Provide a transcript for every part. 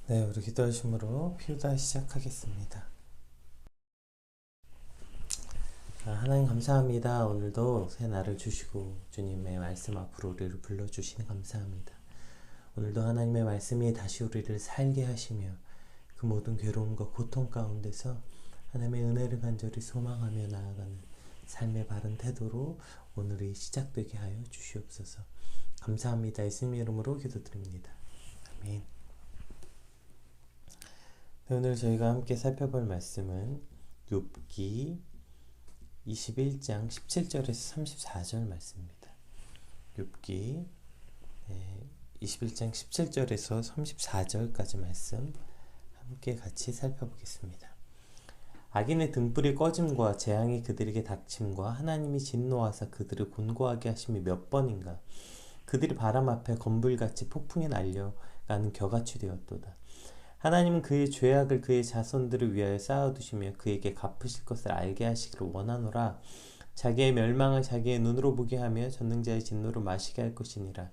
네, 우리 기도하심으로 피우다 시작하겠습니다. 하나님 감사합니다. 오늘도 새 날을 주시고 주님의 말씀 앞으로 우리를 불러주시니 감사합니다. 오늘도 하나님의 말씀이 다시 우리를 살게 하시며 그 모든 괴로움과 고통 가운데서 하나님의 은혜를 간절히 소망하며 나아가는 삶의 바른 태도로 오늘이 시작되게 하여 주시옵소서. 감사합니다. 예수님의 이름으로 기도드립니다. 아멘. 오늘 저희가 함께 살펴볼 말씀은 욥기 21장 17절에서 34절 말씀입니다. 욥기 21장 17절에서 34절까지 말씀 함께 같이 살펴보겠습니다. 악인의 등불이 꺼짐과 재앙이 그들에게 닥침과 하나님이 진노하사 그들을 곤고하게 하심이 몇 번인가. 그들이 바람 앞에 건불같이 폭풍에 날려가는 겨같이 되었도다. 하나님은 그의 죄악을 그의 자손들을 위하여 쌓아두시며 그에게 갚으실 것을 알게 하시기를 원하노라. 자기의 멸망을 자기의 눈으로 보게 하며 전능자의 진노를 마시게 할 것이니라.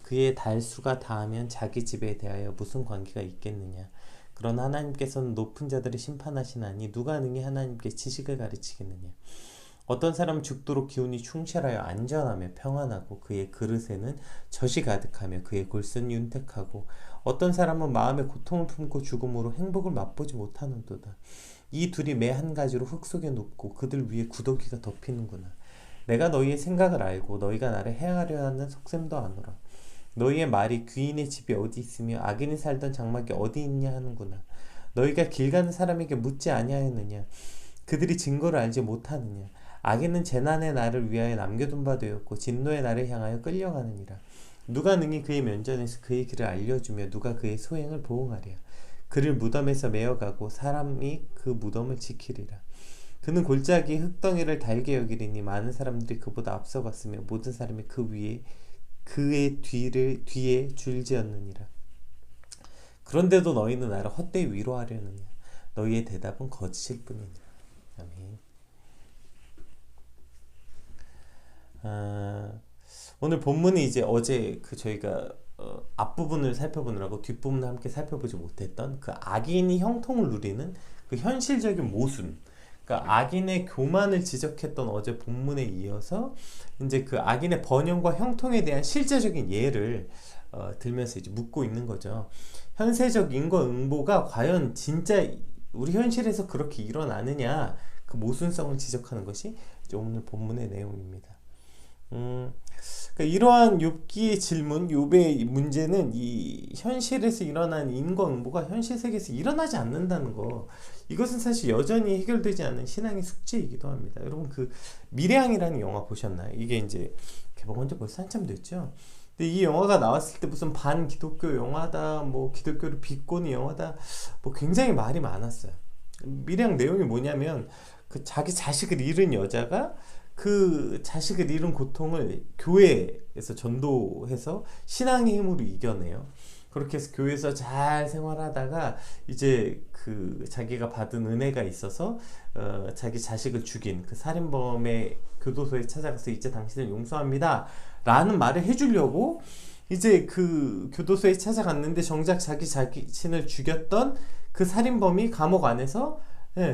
그의 달수가 다하면 자기 집에 대하여 무슨 관계가 있겠느냐. 그러나 하나님께서는 높은 자들을 심판하시나니 누가 능히 하나님께 지식을 가르치겠느냐. 어떤 사람은 죽도록 기운이 충실하여 안전하며 평안하고 그의 그릇에는 젖이 가득하며 그의 골선이 윤택하고 어떤 사람은 마음에 고통을 품고 죽음으로 행복을 맛보지 못하는도다. 이 둘이 매 한 가지로 흙 속에 눕고 그들 위에 구더기가 덮이는구나. 내가 너희의 생각을 알고 너희가 나를 해하려 하는 속셈도 아노라. 너희의 말이 귀인의 집이 어디 있으며 악인이 살던 장막이 어디 있냐 하는구나. 너희가 길 가는 사람에게 묻지 아니하였느냐. 그들이 증거를 알지 못하느냐. 악인은 재난의 날을 위하여 남겨둔 바 되었고 진노의 날을 향하여 끌려가느니라. 누가 능히 그의 면전에서 그의 길을 알려주며 누가 그의 소행을 보응하랴. 그를 무덤에서 메어가고 사람이 그 무덤을 지키리라. 그는 골짜기 흙덩이를 달게 여기리니 많은 사람들이 그보다 앞서갔으며 모든 사람이 그 위에 그의 뒤에 줄지었느니라. 그런데도 너희는 나를 헛되이 위로하려느냐. 너희의 대답은 거짓일 뿐이니라. 아멘. 오늘 본문이 이제 어제 저희가 앞부분을 살펴보느라고 뒷부분을 함께 살펴보지 못했던 그 악인이 형통을 누리는 그 현실적인 모순, 그러니까 악인의 교만을 지적했던 어제 본문에 이어서 이제 그 악인의 번영과 형통에 대한 실제적인 예를 들면서 이제 묻고 있는 거죠. 현세적 인과응보가 과연 진짜 우리 현실에서 그렇게 일어나느냐, 그 모순성을 지적하는 것이 이제 오늘 본문의 내용입니다. 그러니까 이러한 욥기의 질문, 욥의 문제는 이 현실에서 일어난 인과응보가 현실 세계에서 일어나지 않는다는 거, 이것은 사실 여전히 해결되지 않는 신앙의 숙제이기도 합니다. 여러분 그 미래양이라는 영화 보셨나요? 이게 이제 개봉한 지 벌써 한참 됐죠. 근데 이 영화가 나왔을 때 무슨 반기독교 영화다, 뭐 기독교를 비꼬는 영화다, 뭐 굉장히 말이 많았어요. 미래양 내용이 뭐냐면 그 자기 자식을 잃은 여자가 그 자식을 잃은 고통을 교회에서 전도해서 신앙의 힘으로 이겨내요. 그렇게 해서 교회에서 잘 생활하다가 이제 그 자기가 받은 은혜가 있어서 자기 자식을 죽인 그 살인범의 교도소에 찾아가서 이제 당신을 용서합니다 라는 말을 해주려고 이제 그 교도소에 찾아갔는데 정작 자기 자신을 죽였던 그 살인범이 감옥 안에서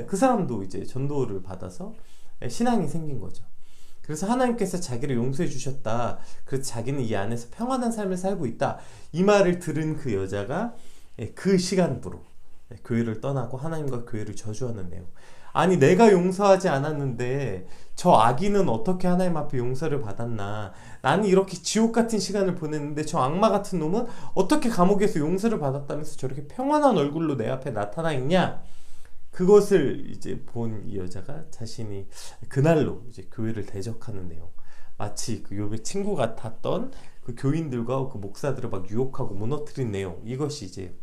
그 사람도 이제 전도를 받아서 신앙이 생긴 거죠. 그래서 하나님께서 자기를 용서해 주셨다. 그래서 자기는 이 안에서 평안한 삶을 살고 있다. 이 말을 들은 그 여자가 그 시간부로 교회를 떠나고 하나님과 교회를 저주하는 내용. 아니 내가 용서하지 않았는데 저 악인은 어떻게 하나님 앞에 용서를 받았나. 나는 이렇게 지옥 같은 시간을 보냈는데 저 악마 같은 놈은 어떻게 감옥에서 용서를 받았다면서 저렇게 평안한 얼굴로 내 앞에 나타나 있냐. 그것을 이제 본 이 여자가 자신이 그날로 이제 교회를 대적하는 내용, 마치 그 욥의 친구 같았던 그 교인들과 그 목사들을 막 유혹하고 무너뜨린 내용, 이것이 이제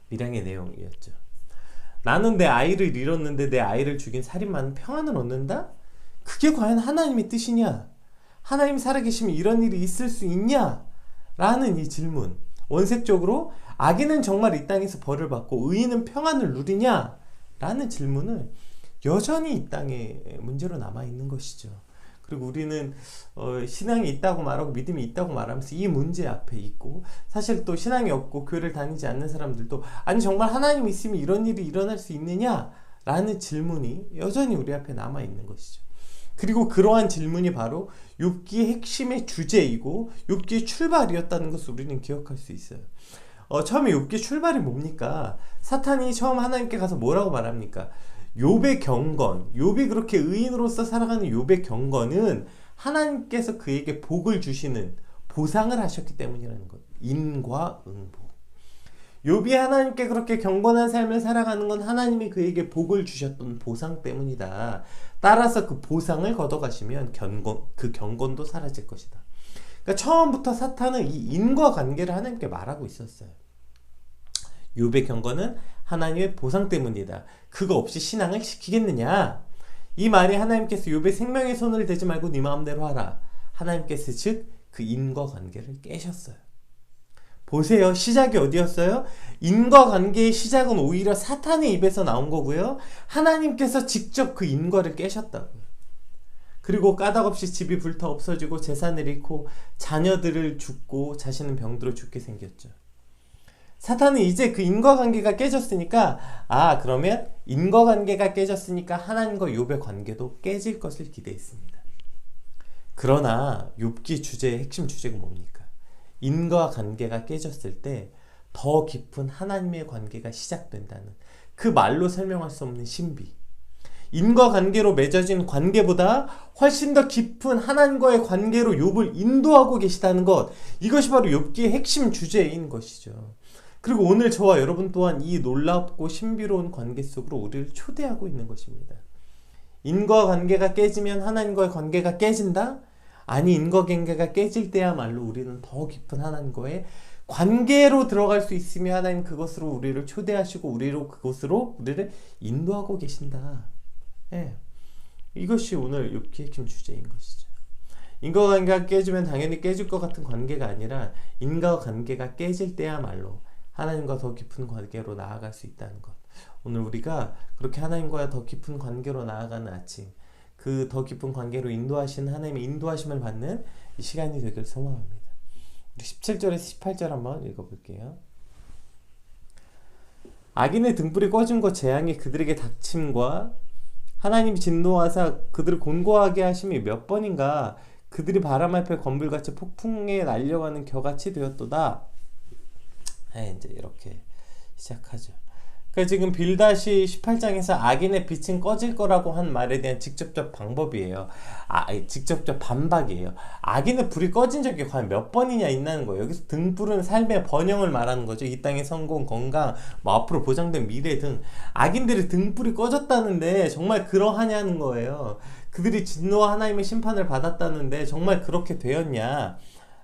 밀양의 내용이었죠. 나는 내 아이를 잃었는데 내 아이를 죽인 살인마는 평안을 얻는다? 그게 과연 하나님의 뜻이냐? 하나님이 살아계시면 이런 일이 있을 수 있냐? 라는 이 질문. 원색적으로 악인은 정말 이 땅에서 벌을 받고 의인은 평안을 누리냐? 라는 질문을 여전히 이 땅에 문제로 남아있는 것이죠. 그리고 우리는 신앙이 있다고 말하고 믿음이 있다고 말하면서 이 문제 앞에 있고, 사실 또 신앙이 없고 교회를 다니지 않는 사람들도 아니 정말 하나님 있으면 이런 일이 일어날 수 있느냐? 라는 질문이 여전히 우리 앞에 남아있는 것이죠. 그리고 그러한 질문이 바로 욥기의 핵심의 주제이고 욥기의 출발이었다는 것을 우리는 기억할 수 있어요. 처음에 욥기 출발이 뭡니까? 사탄이 처음 하나님께 가서 뭐라고 말합니까? 욥의 경건, 욥이 그렇게 의인으로서 살아가는 욥의 경건은 하나님께서 그에게 복을 주시는 보상을 하셨기 때문이라는 것. 인과응보. 욥이 하나님께 그렇게 경건한 삶을 살아가는 건 하나님이 그에게 복을 주셨던 보상 때문이다. 따라서 그 보상을 걷어가시면 그 경건도 사라질 것이다. 그러니까 처음부터 사탄은 이 인과관계를 하나님께 말하고 있었어요. 욥의 경건은 하나님의 보상 때문이다. 그거 없이 신앙을 지키겠느냐? 이 말이 하나님께서 욥의 생명의 손을 대지 말고 네 마음대로 하라. 하나님께서 즉 그 인과관계를 깨셨어요. 보세요. 시작이 어디였어요? 인과관계의 시작은 오히려 사탄의 입에서 나온 거고요. 하나님께서 직접 그 인과를 깨셨다고요. 그리고 까닭없이 집이 불타 없어지고 재산을 잃고 자녀들을 죽고 자신은 병들어 죽게 생겼죠. 사탄은 이제 그 인과관계가 깨졌으니까 그러면 인과관계가 깨졌으니까 하나님과 욥의 관계도 깨질 것을 기대했습니다. 그러나 욥기 주제의 핵심 주제가 뭡니까? 인과관계가 깨졌을 때 더 깊은 하나님의 관계가 시작된다는 그 말로 설명할 수 없는 신비. 인과관계로 맺어진 관계보다 훨씬 더 깊은 하나님과의 관계로 욥을 인도하고 계시다는 것, 이것이 바로 욥기의 핵심 주제인 것이죠. 그리고 오늘 저와 여러분 또한 이 놀랍고 신비로운 관계 속으로 우리를 초대하고 있는 것입니다. 인과관계가 깨지면 하나님과의 관계가 깨진다? 아니, 인과관계가 깨질 때야말로 우리는 더 깊은 하나님과의 관계로 들어갈 수 있으며 하나님 그것으로 우리를 초대하시고 그것으로 우리를 인도하고 계신다. 예. 이것이 오늘 욥기의 핵심 주제인 것이죠. 인과관계가 깨지면 당연히 깨질 것 같은 관계가 아니라 인과관계가 깨질 때야말로 하나님과 더 깊은 관계로 나아갈 수 있다는 것. 오늘 우리가 그렇게 하나님과 더 깊은 관계로 나아가는 아침, 그 더 깊은 관계로 인도하신 하나님의 인도하심을 받는 이 시간이 되길 소망합니다. 우리 17절에서 18절 한번 읽어볼게요. 악인의 등불이 꺼진 것 재앙이 그들에게 닥침과 하나님이 진노하사 그들을 곤고하게 하심이 몇 번인가 그들이 바람 앞에 건불같이 폭풍에 날려가는 겨같이 되었도다. 이제 이렇게 시작하죠. 그러니까 지금 빌닷이 18장에서 악인의 빛은 꺼질 거라고 한 말에 대한 직접적 방법이에요. 직접적 반박이에요. 악인의 불이 꺼진 적이 과연 몇 번이냐 있다는 거예요. 여기서 등불은 삶의 번영을 말하는 거죠. 이 땅의 성공, 건강, 앞으로 보장된 미래 등 악인들의 등불이 꺼졌다는데 정말 그러하냐는 거예요. 그들이 진노와 하나님의 심판을 받았다는데 정말 그렇게 되었냐?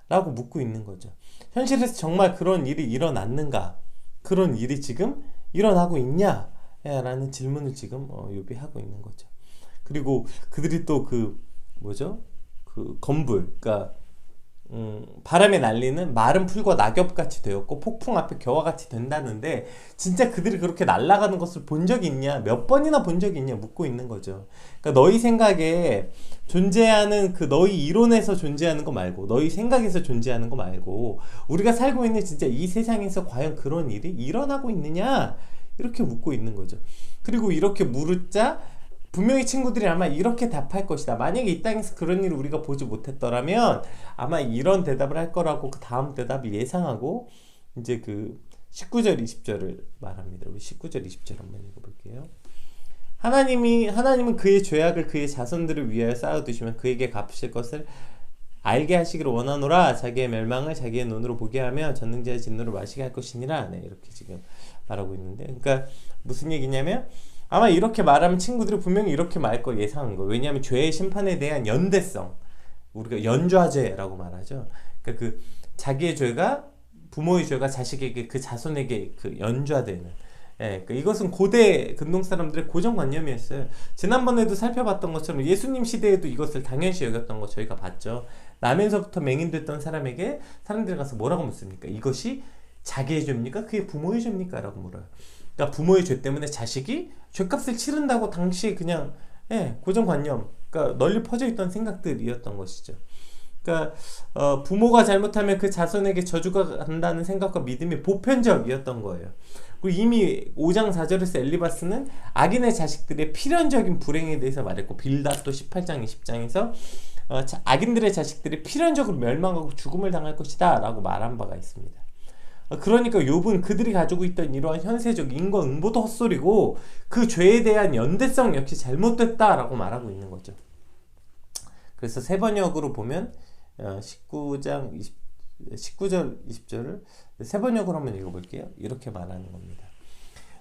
라고 묻고 있는 거죠. 현실에서 정말 그런 일이 일어났는가? 그런 일이 지금 일어나고 있냐? 라는 질문을 지금 욥이 하고 있는 거죠. 그리고 그들이 또 그 건불, 그러니까 바람에 날리는 마른 풀과 낙엽같이 되었고 폭풍 앞에 겨와같이 된다는데 진짜 그들이 그렇게 날아가는 것을 본 적이 있냐? 몇 번이나 본 적이 있냐? 묻고 있는 거죠. 그러니까 너희 생각에 존재하는 너희 이론에서 존재하는 거 말고 너희 생각에서 존재하는 거 말고 우리가 살고 있는 진짜 이 세상에서 과연 그런 일이 일어나고 있느냐? 이렇게 묻고 있는 거죠. 그리고 이렇게 물으자 분명히 친구들이 아마 이렇게 답할 것이다. 만약에 이 땅에서 그런 일을 우리가 보지 못했더라면 아마 이런 대답을 할 거라고 그 다음 대답을 예상하고 이제 그 19절 20절을 말합니다. 우리 19절 20절 한번 읽어볼게요. 하나님은 그의 죄악을 그의 자손들을 위하여 쌓아두시면 그에게 갚으실 것을 알게 하시기를 원하노라. 자기의 멸망을 자기의 눈으로 보게 하며 전능자의 진노를 마시게 할 것이니라. 이렇게 지금 말하고 있는데, 그러니까 무슨 얘기냐면 아마 이렇게 말하면 친구들이 분명히 이렇게 말할 걸 예상한 거예요. 왜냐하면 죄의 심판에 대한 연대성, 우리가 연좌죄라고 말하죠. 그러니까 그 자기의 죄가 부모의 죄가 자식에게 그 자손에게 그 연좌되는. 그러니까 이것은 고대 근동 사람들의 고정관념이었어요. 지난번에도 살펴봤던 것처럼 예수님 시대에도 이것을 당연시 여겼던 거 저희가 봤죠. 나면서부터 맹인됐던 사람에게 사람들이 가서 뭐라고 묻습니까? 이것이 자기의 죄입니까? 그게 부모의 죄입니까? 라고 물어요. 그러니까 부모의 죄 때문에 자식이 죄값을 치른다고 당시 그냥 고정관념 그러니까 널리 퍼져 있던 생각들이었던 것이죠. 그러니까 부모가 잘못하면 그 자손에게 저주가 간다는 생각과 믿음이 보편적이었던 거예요. 그리고 이미 5장 4절에서 엘리바스는 악인의 자식들의 필연적인 불행에 대해서 말했고, 빌닷도 18장 20장에서 악인들의 자식들이 필연적으로 멸망하고 죽음을 당할 것이다 라고 말한 바가 있습니다. 그러니까 욥은 그들이 가지고 있던 이러한 현세적 인과응보도 헛소리고 그 죄에 대한 연대성 역시 잘못됐다라고 말하고 있는 거죠. 그래서 세 번역으로 보면 19장 19절 20절을 세 번역으로 한번 읽어볼게요. 이렇게 말하는 겁니다.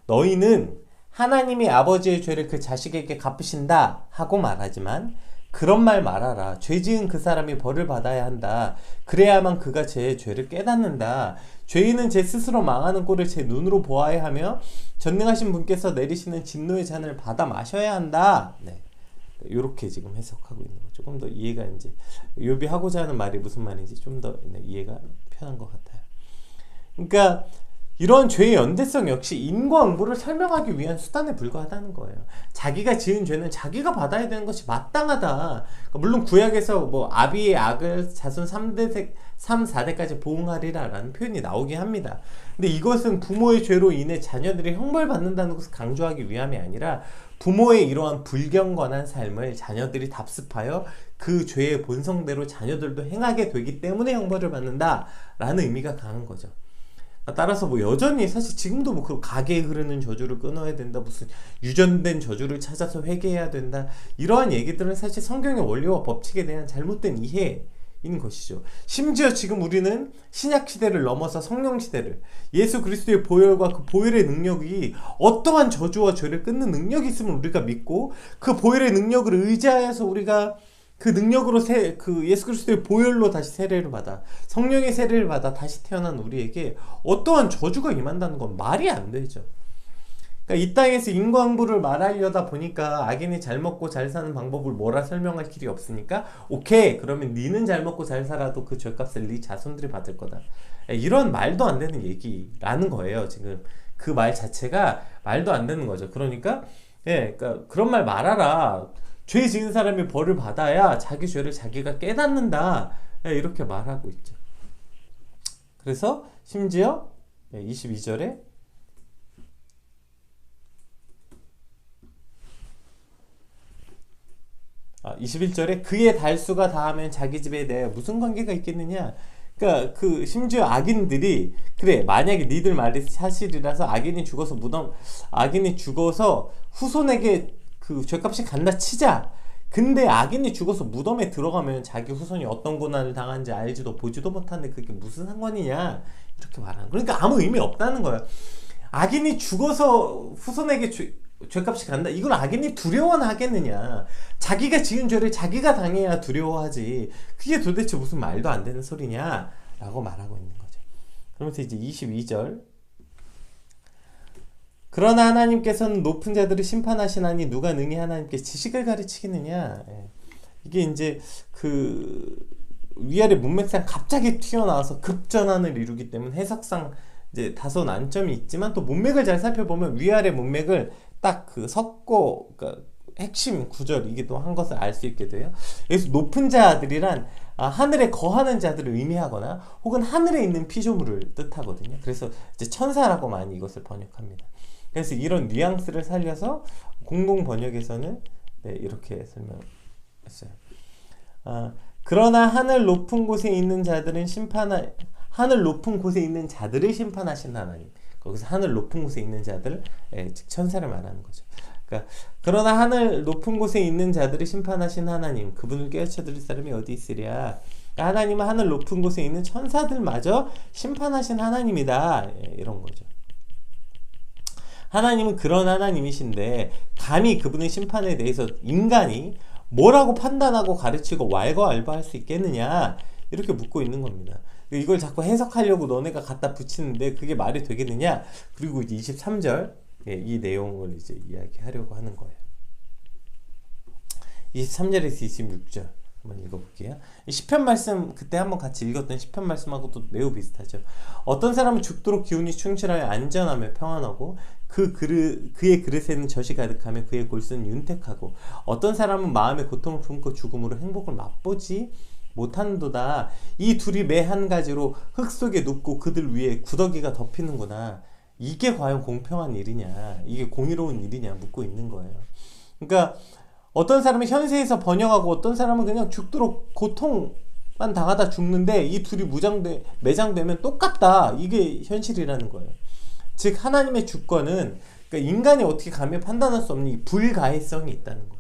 너희는 하나님이 아버지의 죄를 그 자식에게 갚으신다 하고 말하지만 그런 말 말아라. 죄 지은 그 사람이 벌을 받아야 한다. 그래야만 그가 제 죄를 깨닫는다. 죄인은 제 스스로 망하는 꼴을 제 눈으로 보아야 하며 전능하신 분께서 내리시는 진노의 잔을 받아 마셔야 한다. 네. 이렇게 지금 해석하고 있는 거죠. 조금 더 이해가 이제 욥이 하고자 하는 말이 무슨 말인지 좀 더 이해가 편한 것 같아요. 그러니까 이런 죄의 연대성 역시 인과응보를 설명하기 위한 수단에 불과하다는 거예요. 자기가 지은 죄는 자기가 받아야 되는 것이 마땅하다. 그러니까 물론 구약에서 뭐 아비의 악을 자손 3대, 3, 4대까지 보응하리라 라는 표현이 나오긴 합니다. 근데 이것은 부모의 죄로 인해 자녀들이 형벌받는다는 것을 강조하기 위함이 아니라 부모의 이러한 불경건한 삶을 자녀들이 답습하여 그 죄의 본성대로 자녀들도 행하게 되기 때문에 형벌을 받는다라는 의미가 강한 거죠. 따라서 뭐 여전히 사실 지금도 뭐 그 가게에 흐르는 저주를 끊어야 된다, 무슨 유전된 저주를 찾아서 회개해야 된다, 이러한 얘기들은 사실 성경의 원리와 법칙에 대한 잘못된 이해인 것이죠. 심지어 지금 우리는 신약 시대를 넘어서 성령 시대를, 예수 그리스도의 보혈과 그 보혈의 능력이 어떠한 저주와 죄를 끊는 능력이 있음을 우리가 믿고 그 보혈의 능력을 의지하여서 우리가 그 능력으로 그 예수 그리스도의 보혈로 다시 세례를 받아 성령의 세례를 받아 다시 태어난 우리에게 어떠한 저주가 임한다는 건 말이 안 되죠. 그러니까 이 땅에서 인과응보를 말하려다 보니까 악인이 잘 먹고 잘 사는 방법을 뭐라 설명할 길이 없으니까 오케이, 그러면 니는 잘 먹고 잘 살아도 그 죄값을 네 자손들이 받을 거다, 이런 말도 안 되는 얘기라는 거예요. 지금 그 말 자체가 말도 안 되는 거죠. 그러니까 그러니까 그런 말 말아라. 죄 지은 사람이 벌을 받아야 자기 죄를 자기가 깨닫는다, 이렇게 말하고 있죠. 그래서 심지어 22절에 21절에 그의 달수가 다하면 자기 집에 대해 무슨 관계가 있겠느냐. 그러니까 그 심지어 악인들이 그래, 만약에 니들 말이 사실이라서 악인이 죽어서 후손에게 그 죄값이 간다 치자. 근데 악인이 죽어서 무덤에 들어가면 자기 후손이 어떤 고난을 당한지 알지도 보지도 못하는데 그게 무슨 상관이냐, 이렇게 말하는. 그러니까 아무 의미 없다는 거예요. 악인이 죽어서 후손에게 죄값이 간다, 이걸 악인이 두려워는 하겠느냐. 자기가 지은 죄를 자기가 당해야 두려워하지. 그게 도대체 무슨 말도 안 되는 소리냐 라고 말하고 있는 거죠. 그러면서 이제 22절, 그러나 하나님께서는 높은 자들을 심판하시나니 누가 능히 하나님께 지식을 가르치겠느냐. 이게 이제 그 위아래 문맥상 갑자기 튀어나와서 급전환을 이루기 때문에 해석상 이제 다소 난점이 있지만 또 문맥을 잘 살펴보면 위아래 문맥을 딱 그 섞고, 그러니까 핵심 구절이기도 한 것을 알 수 있게 돼요. 여기서 높은 자들이란 하늘에 거하는 자들을 의미하거나 혹은 하늘에 있는 피조물을 뜻하거든요. 그래서 이제 천사라고 많이 이것을 번역합니다. 그래서 이런 뉘앙스를 살려서 공동 번역에서는 이렇게 설명했어요. 그러나 하늘 높은 곳에 있는 자들을 심판하신 하나님. 거기서 하늘 높은 곳에 있는 자들, 즉 천사를 말하는 거죠. 그러니까 그러나 하늘 높은 곳에 있는 자들을 심판하신 하나님, 그분을 깨우쳐 드릴 사람이 어디 있으랴. 그러니까 하나님은 하늘 높은 곳에 있는 천사들마저 심판하신 하나님이다, 이런 거죠. 하나님은 그런 하나님이신데 감히 그분의 심판에 대해서 인간이 뭐라고 판단하고 가르치고 왈가왈부할 수 있겠느냐, 이렇게 묻고 있는 겁니다. 이걸 자꾸 해석하려고 너네가 갖다 붙이는데 그게 말이 되겠느냐. 그리고 이제 23절, 이 내용을 이제 이야기하려고 하는 거예요. 23절에서 26절 한번 읽어볼게요. 시편 말씀, 그때 한번 같이 읽었던 시편 말씀하고도 매우 비슷하죠. 어떤 사람은 죽도록 기운이 충실하여 안전하며 평안하고 그의 그릇에는 젖이 가득하며 그의 골수는 윤택하고 어떤 사람은 마음의 고통을 품고 죽음으로 행복을 맛보지 못한도다. 이 둘이 매 한 가지로 흙 속에 눕고 그들 위에 구더기가 덮이는구나. 이게 과연 공평한 일이냐, 이게 공의로운 일이냐 묻고 있는 거예요. 그러니까 어떤 사람은 현세에서 번영하고 어떤 사람은 그냥 죽도록 고통만 당하다 죽는데 이 둘이 매장되면 똑같다. 이게 현실이라는 거예요. 즉 하나님의 주권은, 그러니까 인간이 어떻게 감히 판단할 수 없는 이 불가해성이 있다는 거예요.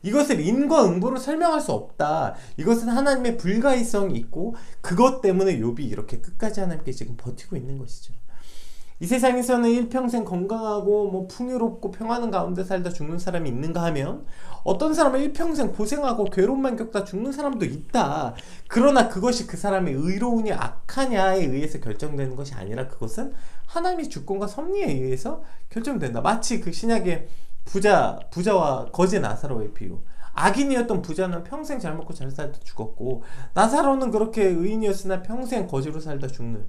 이것을 인과응보로 설명할 수 없다. 이것은 하나님의 불가해성이 있고 그것 때문에 욥이 이렇게 끝까지 하나님께 지금 버티고 있는 것이죠. 이 세상에서는 일평생 건강하고 뭐 풍요롭고 평안한 가운데 살다 죽는 사람이 있는가 하면 어떤 사람은 일평생 고생하고 괴로움만 겪다 죽는 사람도 있다. 그러나 그것이 그 사람의 의로우냐 악하냐에 의해서 결정되는 것이 아니라 그것은 하나님의 주권과 섭리에 의해서 결정된다. 마치 그 신약의 부자와 거지 나사로의 비유. 악인이었던 부자는 평생 잘 먹고 잘 살다 죽었고 나사로는 그렇게 의인이었으나 평생 거지로 살다 죽는,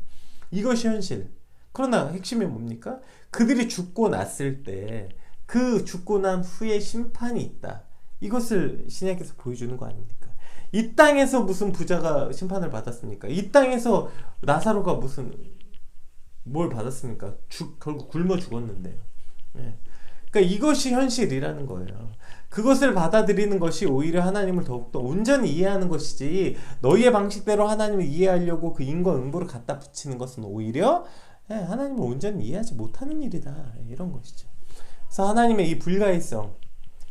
이것이 현실. 그러나 핵심이 뭡니까? 그들이 죽고 났을 때 그 죽고 난 후에 심판이 있다. 이것을 신약에서 보여주는 거 아닙니까? 이 땅에서 무슨 부자가 심판을 받았습니까? 이 땅에서 나사로가 무슨 뭘 받았습니까? 결국 굶어 죽었는데요. 네. 그러니까 이것이 현실이라는 거예요. 그것을 받아들이는 것이 오히려 하나님을 더욱더 온전히 이해하는 것이지, 너희의 방식대로 하나님을 이해하려고 그 인과응보를 갖다 붙이는 것은 오히려 하나님을 온전히 이해하지 못하는 일이다. 이런 것이죠. 그래서 하나님의 이 불가해성,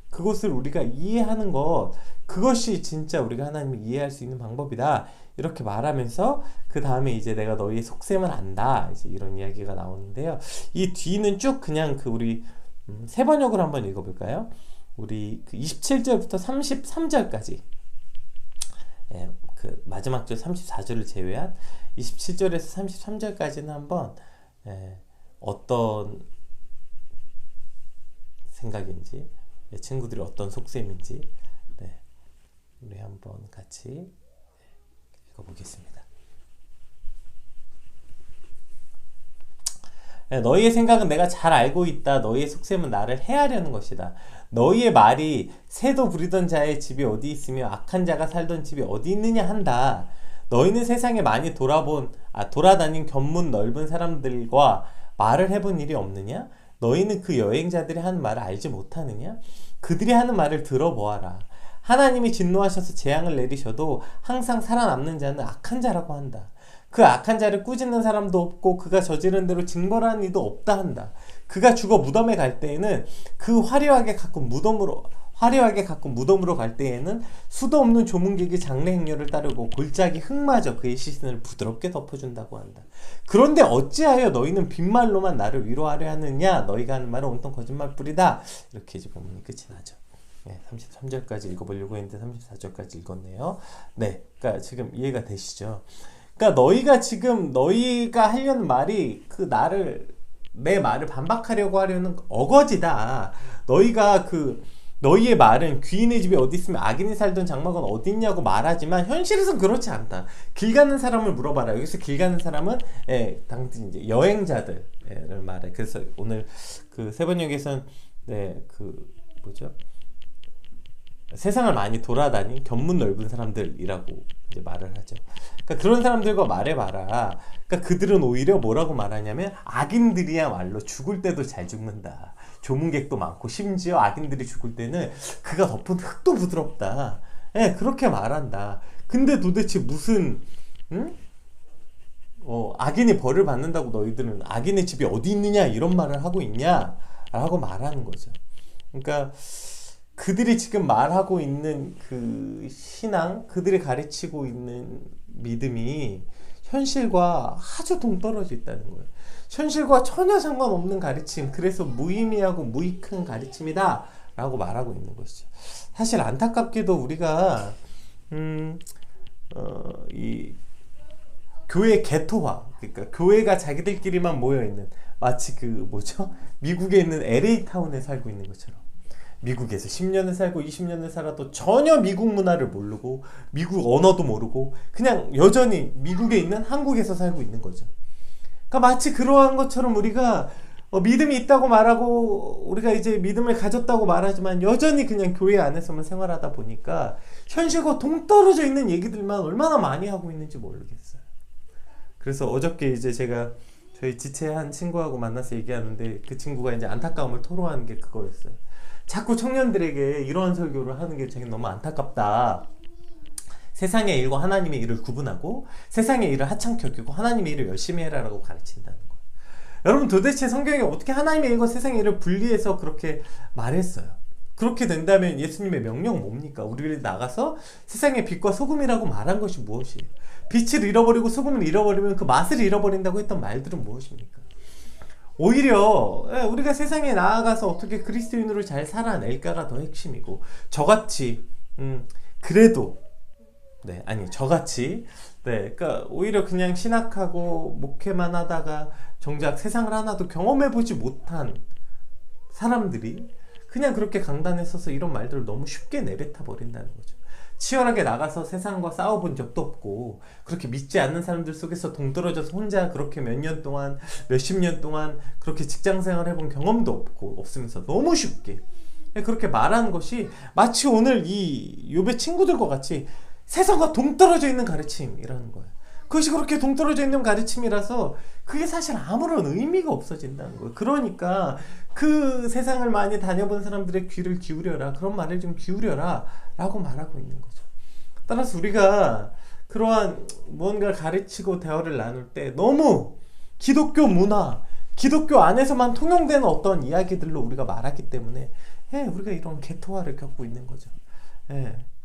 그것을 우리가 이해하는 것, 그것이 진짜 우리가 하나님을 이해할 수 있는 방법이다. 이렇게 말하면서 그 다음에 이제 내가 너희의 속셈을 안다. 이제 이런 이야기가 나오는데요. 이 뒤는 쭉 그냥 우리 세 번역으로 한번 읽어볼까요? 우리 그 27절부터 33절까지, 그 마지막 절 34절을 제외한 27절에서 33절까지는 한번 어떤 생각인지, 친구들이 어떤 속셈인지 우리 한번 같이 읽어보겠습니다. 너희의 생각은 내가 잘 알고 있다. 너희의 속셈은 나를 해하려는 것이다. 너희의 말이 새도 부리던 자의 집이 어디 있으며 악한 자가 살던 집이 어디 있느냐 한다. 너희는 세상에 많이 돌아다닌 견문 넓은 사람들과 말을 해본 일이 없느냐? 너희는 그 여행자들이 하는 말을 알지 못하느냐? 그들이 하는 말을 들어보아라. 하나님이 진노하셔서 재앙을 내리셔도 항상 살아남는 자는 악한 자라고 한다. 그 악한 자를 꾸짖는 사람도 없고 그가 저지른 대로 징벌하는 이도 없다 한다. 그가 죽어 무덤에 갈 때에는 그 화려하게 가꾼 무덤으로 갈 때에는 수도 없는 조문객이 장례 행렬을 따르고 골짜기 흙마저 그의 시신을 부드럽게 덮어준다고 한다. 그런데 어찌하여 너희는 빈말로만 나를 위로하려 하느냐? 너희가 하는 말은 온통 거짓말뿐이다. 이렇게 이제 본문이 끝이 나죠. 33절까지 읽어보려고 했는데 34절까지 읽었네요. 그러니까 지금 이해가 되시죠? 그러니까 너희가 하려는 말이 내 말을 반박하려고 하려는 어거지다. 너희의 말은 귀인의 집이 어디 있으면 악인이 살던 장막은 어디 있냐고 말하지만 현실에선 그렇지 않다. 길 가는 사람을 물어봐라. 여기서 길 가는 사람은 당신 이제 여행자들을 말해. 그래서 오늘 그 세번역에서는 세상을 많이 돌아다닌 견문 넓은 사람들이라고 이제 말을 하죠. 그러니까 그런 사람들과 말해봐라. 그러니까 그들은 오히려 뭐라고 말하냐면 악인들이야말로 죽을 때도 잘 죽는다. 조문객도 많고 심지어 악인들이 죽을 때는 그가 덮은 흙도 부드럽다. 그렇게 말한다. 근데 도대체 무슨 악인이 벌을 받는다고 너희들은 악인의 집이 어디 있느냐 이런 말을 하고 있냐? 라고 말하는 거죠. 그러니까 그들이 지금 말하고 있는 그 신앙, 그들이 가르치고 있는 믿음이 현실과 아주 동떨어져 있다는 거예요. 현실과 전혀 상관없는 가르침, 그래서 무의미하고 무익한 가르침이다 라고 말하고 있는 것이죠. 사실 안타깝게도 우리가 이 교회 개토화, 그러니까 교회가 자기들끼리만 모여있는, 마치 미국에 있는 LA 타운에 살고 있는 것처럼, 미국에서 10년을 살고 20년을 살아도 전혀 미국 문화를 모르고 미국 언어도 모르고 그냥 여전히 미국에 있는 한국에서 살고 있는 거죠. 그러니까 마치 그러한 것처럼 우리가 믿음이 있다고 말하고 우리가 이제 믿음을 가졌다고 말하지만 여전히 그냥 교회 안에서만 생활하다 보니까 현실과 동떨어져 있는 얘기들만 얼마나 많이 하고 있는지 모르겠어요. 그래서 어저께 이제 제가 저희 지체한 친구하고 만나서 얘기하는데 그 친구가 이제 안타까움을 토로하는 게 그거였어요. 자꾸 청년들에게 이러한 설교를 하는 게 되게 너무 안타깝다. 세상의 일과 하나님의 일을 구분하고 세상의 일을 하찮게 여기고 하나님의 일을 열심히 해라라고 가르친다는 거예요. 여러분 도대체 성경이 어떻게 하나님의 일과 세상의 일을 분리해서 그렇게 말했어요? 그렇게 된다면 예수님의 명령 뭡니까? 우리를 나가서 세상의 빛과 소금이라고 말한 것이 무엇이에요? 빛을 잃어버리고 소금을 잃어버리면 그 맛을 잃어버린다고 했던 말들은 무엇입니까? 오히려 우리가 세상에 나아가서 어떻게 그리스도인으로 잘 살아낼까가 더 핵심이고 저같이 그래도 저같이 그러니까 오히려 그냥 신학하고 목회만 하다가 정작 세상을 하나도 경험해보지 못한 사람들이 그냥 그렇게 강단에 서서 이런 말들을 너무 쉽게 내뱉어 버린다는 거죠. 치열하게 나가서 세상과 싸워본 적도 없고 그렇게 믿지 않는 사람들 속에서 동떨어져서 혼자 그렇게 몇 년 동안 몇십 년 동안 그렇게 직장생활 해본 경험도 없으면서 너무 쉽게 그렇게 말하는 것이 마치 오늘 이 욥의 친구들과 같이 세상과 동떨어져 있는 가르침이라는 거예요. 그것이 그렇게 동떨어져 있는 가르침이라서 그게 사실 아무런 의미가 없어진다는 거예요. 그러니까 그 세상을 많이 다녀본 사람들의 귀를 기울여라, 그런 말을 좀 기울여라 라고 말하고 있는 거죠. 따라서 우리가 그러한 무언가를 가르치고 대화를 나눌 때 너무 기독교 문화, 기독교 안에서만 통용되는 어떤 이야기들로 우리가 말하기 때문에 우리가 이런 개토화를 겪고 있는 거죠.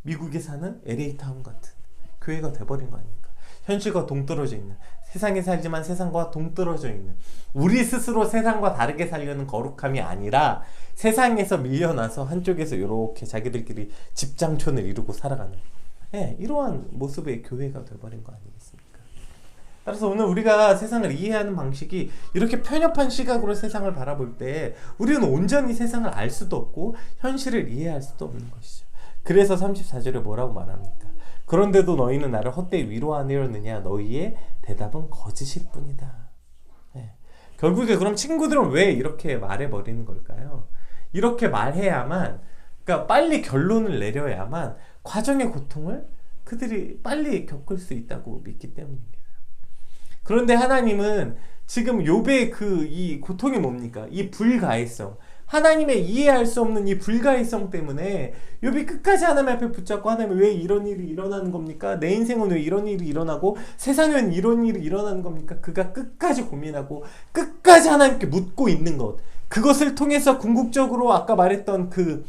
미국에 사는 LA타운 같은 교회가 돼버린 거 아닙니까? 현실과 동떨어져 있는, 세상에 살지만 세상과 동떨어져 있는, 우리 스스로 세상과 다르게 살려는 거룩함이 아니라 세상에서 밀려나서 한쪽에서 이렇게 자기들끼리 집장촌을 이루고 살아가는 이러한 모습의 교회가 돼버린 거 아니겠습니까? 따라서 오늘 우리가 세상을 이해하는 방식이 이렇게 편협한 시각으로 세상을 바라볼 때 우리는 온전히 세상을 알 수도 없고 현실을 이해할 수도 없는 것이죠. 그래서 34절에 뭐라고 말합니까? 그런데도 너희는 나를 헛되이 위로하려느냐? 너희의 대답은 거짓일 뿐이다. 결국에 그럼 친구들은 왜 이렇게 말해버리는 걸까요? 이렇게 말해야만, 그러니까 빨리 결론을 내려야만 과정의 고통을 그들이 빨리 겪을 수 있다고 믿기 때문입니다. 그런데 하나님은 지금 욥의 이 고통이 뭡니까? 이 불가해성, 하나님의 이해할 수 없는 이 불가해성 때문에 욥이 끝까지 하나님 앞에 붙잡고 하나님 왜 이런 일이 일어나는 겁니까? 내 인생은 왜 이런 일이 일어나고 세상엔 이런 일이 일어나는 겁니까? 그가 끝까지 고민하고 끝까지 하나님께 묻고 있는 것, 그것을 통해서 궁극적으로 아까 말했던 그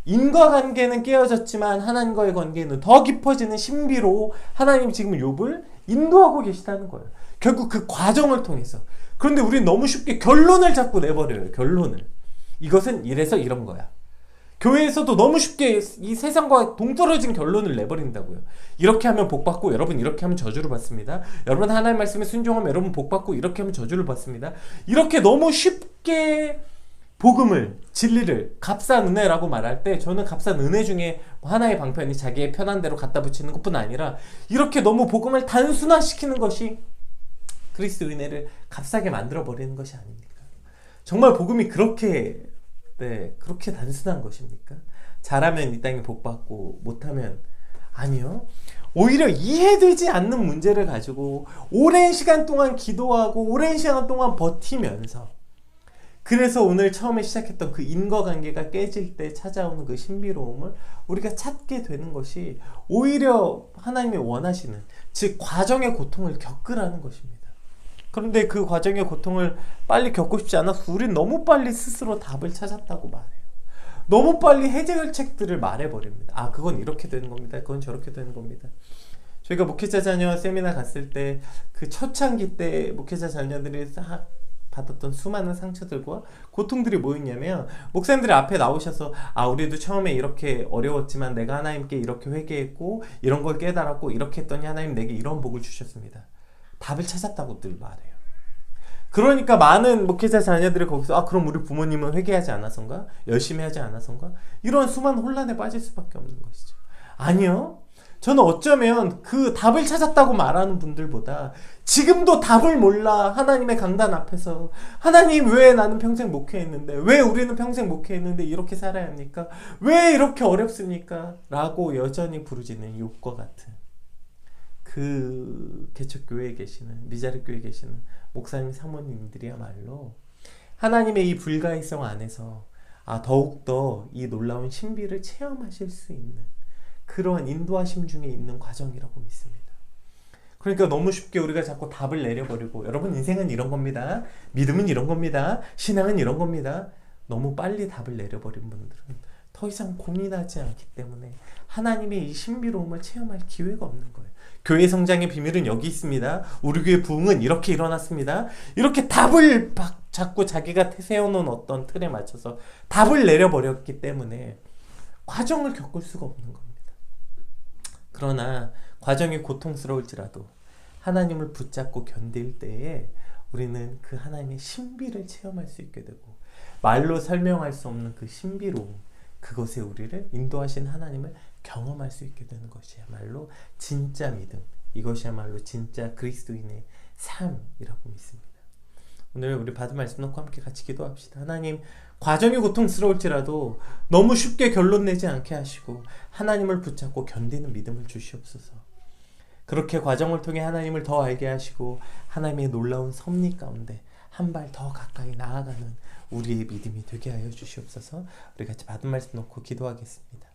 인과관계는 깨어졌지만 하나님과의 관계는 더 깊어지는 신비로 하나님 지금 욥을 인도하고 계시다는 거예요. 결국 그 과정을 통해서. 그런데 우리는 너무 쉽게 결론을 자꾸 내버려요. 결론을. 이것은 이래서 이런 거야. 교회에서도 너무 쉽게 이 세상과 동떨어진 결론을 내버린다고요. 이렇게 하면 복받고 여러분 이렇게 하면 저주를 받습니다. 여러분 하나님 말씀에 순종하면 여러분 복받고 이렇게 하면 저주를 받습니다. 이렇게 너무 쉽게 복음을, 진리를 값싼 은혜라고 말할 때 저는 값싼 은혜 중에 하나의 방편이 자기의 편한 대로 갖다 붙이는 것뿐 아니라 이렇게 너무 복음을 단순화시키는 것이 그리스도 은혜를 값싸게 만들어버리는 것이 아닙니까? 정말 복음이 그렇게 단순한 것입니까? 잘하면 이 땅에 복받고 못하면 아니요. 오히려 이해되지 않는 문제를 가지고 오랜 시간 동안 기도하고 오랜 시간 동안 버티면서, 그래서 오늘 처음에 시작했던 그 인과관계가 깨질 때 찾아오는 그 신비로움을 우리가 찾게 되는 것이 오히려 하나님이 원하시는, 즉 과정의 고통을 겪으라는 것입니다. 그런데 그 과정의 고통을 빨리 겪고 싶지 않아서 우린 너무 빨리 스스로 답을 찾았다고 말해요. 너무 빨리 해결책들을 말해버립니다. 아, 그건 이렇게 되는 겁니다. 그건 저렇게 되는 겁니다. 저희가 목회자 자녀 세미나 갔을 때 그 초창기 때 목회자 자녀들이 받았던 수많은 상처들과 고통들이 뭐였냐면, 목사님들이 앞에 나오셔서 우리도 처음에 이렇게 어려웠지만 내가 하나님께 이렇게 회개했고 이런 걸 깨달았고 이렇게 했더니 하나님 내게 이런 복을 주셨습니다. 답을 찾았다고 늘 말해요. 그러니까 많은 목회자 자녀들이 거기서 그럼 우리 부모님은 회개하지 않아서인가? 열심히 하지 않아서인가? 이런 수많은 혼란에 빠질 수밖에 없는 것이죠. 아니요. 저는 어쩌면 그 답을 찾았다고 말하는 분들보다 지금도 답을 몰라 하나님의 강단 앞에서 하나님 왜 나는 평생 목회했는데 왜 우리는 평생 목회했는데 이렇게 살아야 합니까? 왜 이렇게 어렵습니까? 라고 여전히 부르짖는 욥과 같은 그 개척교회에 계시는 미자립교회에 계시는 목사님 사모님들이야말로 하나님의 이 불가의성 안에서 더욱더 이 놀라운 신비를 체험하실 수 있는 그러한 인도하심 중에 있는 과정이라고 믿습니다. 그러니까 너무 쉽게 우리가 자꾸 답을 내려버리고 여러분 인생은 이런 겁니다. 믿음은 이런 겁니다. 신앙은 이런 겁니다. 너무 빨리 답을 내려버린 분들은 더 이상 고민하지 않기 때문에 하나님의 이 신비로움을 체험할 기회가 없는 거예요. 교회 성장의 비밀은 여기 있습니다. 우리 교회 부흥은 이렇게 일어났습니다. 이렇게 답을 자꾸 자기가 세워놓은 어떤 틀에 맞춰서 답을 내려버렸기 때문에 과정을 겪을 수가 없는 겁니다. 그러나 과정이 고통스러울지라도 하나님을 붙잡고 견딜 때에 우리는 그 하나님의 신비를 체험할 수 있게 되고 말로 설명할 수 없는 그 신비로움 그것에 우리를 인도하신 하나님을 경험할 수 있게 되는 것이야말로 진짜 믿음 이것이야말로 진짜 그리스도인의 삶이라고 믿습니다. 오늘 우리 받은 말씀 놓고 함께 같이 기도합시다. 하나님 과정이 고통스러울지라도 너무 쉽게 결론 내지 않게 하시고 하나님을 붙잡고 견디는 믿음을 주시옵소서. 그렇게 과정을 통해 하나님을 더 알게 하시고 하나님의 놀라운 섭리 가운데 한 발 더 가까이 나아가는 우리의 믿음이 되게 하여 주시옵소서. 우리 같이 받은 말씀 놓고 기도하겠습니다.